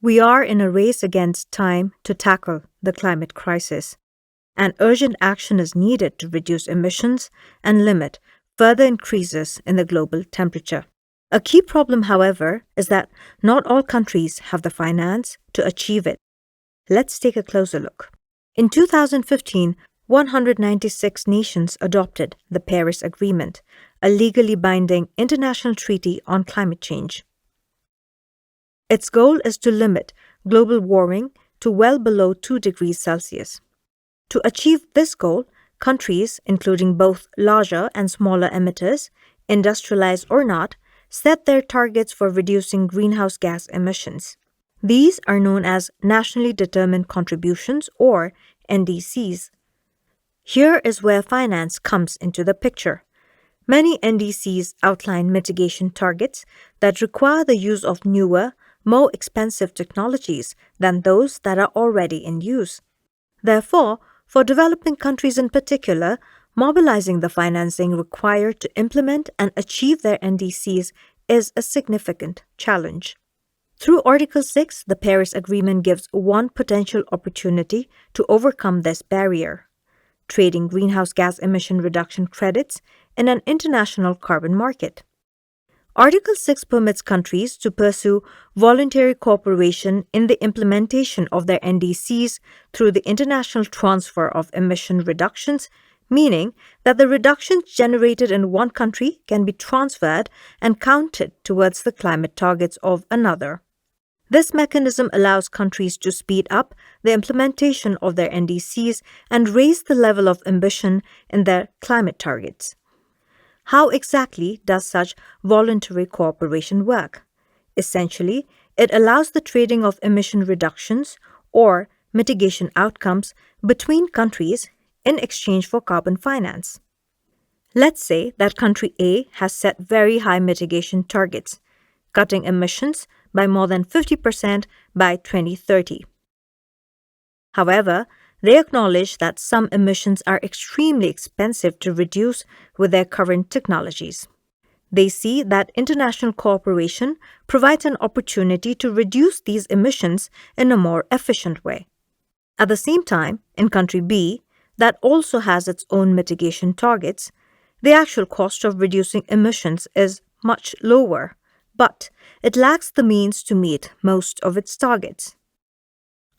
We are in a race against time to tackle the climate crisis, and urgent action is needed to reduce emissions and limit further increases in the global temperature. A key problem, however, is that not all countries have the finance to achieve it. Let's take a closer look. In 2015, 196 nations adopted the Paris Agreement, a legally binding international treaty on climate change. Its goal is to limit global warming to well below 2 degrees Celsius. To achieve this goal, countries, including both larger and smaller emitters, industrialized or not, set their targets for reducing greenhouse gas emissions. These are known as Nationally Determined Contributions, or NDCs. Here is where finance comes into the picture. Many NDCs outline mitigation targets that require the use of newer, more expensive technologies than those that are already in use. Therefore, for developing countries in particular, mobilizing the financing required to implement and achieve their NDCs is a significant challenge. Through Article 6, the Paris Agreement gives one potential opportunity to overcome this barrier: trading greenhouse gas emission reduction credits in an international carbon market. Article 6 permits countries to pursue voluntary cooperation in the implementation of their NDCs through the international transfer of emission reductions, meaning that the reductions generated in one country can be transferred and counted towards the climate targets of another. This mechanism allows countries to speed up the implementation of their NDCs and raise the level of ambition in their climate targets. How exactly does such voluntary cooperation work? Essentially, it allows the trading of emission reductions or mitigation outcomes between countries in exchange for carbon finance. Let's say that country A has set very high mitigation targets, cutting emissions by more than 50% by 2030. However, they acknowledge that some emissions are extremely expensive to reduce with their current technologies. They see that international cooperation provides an opportunity to reduce these emissions in a more efficient way. At the same time, in country B, that also has its own mitigation targets, the actual cost of reducing emissions is much lower, but it lacks the means to meet most of its targets.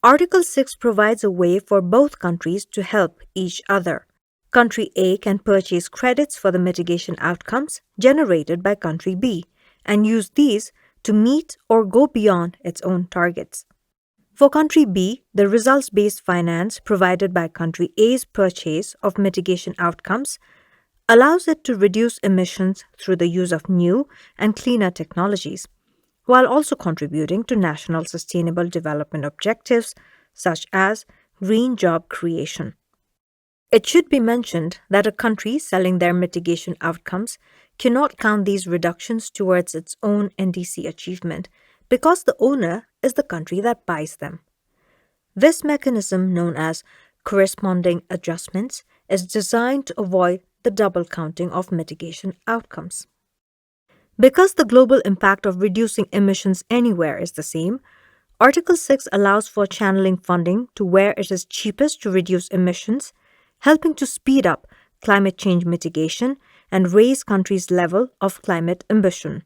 Article 6 provides a way for both countries to help each other. Country A can purchase credits for the mitigation outcomes generated by country B and use these to meet or go beyond its own targets. For country B, the results-based finance provided by country A's purchase of mitigation outcomes allows it to reduce emissions through the use of new and cleaner technologies, while also contributing to national sustainable development objectives such as green job creation. It should be mentioned that a country selling their mitigation outcomes cannot count these reductions towards its own NDC achievement because the owner is the country that buys them. This mechanism, known as corresponding adjustments, is designed to avoid the double counting of mitigation outcomes. Because the global impact of reducing emissions anywhere is the same, Article 6 allows for channeling funding to where it is cheapest to reduce emissions, helping to speed up climate change mitigation and raise countries' level of climate ambition.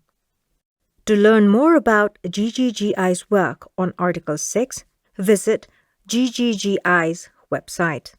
To learn more about GGGI's work on Article 6, visit GGGI's website.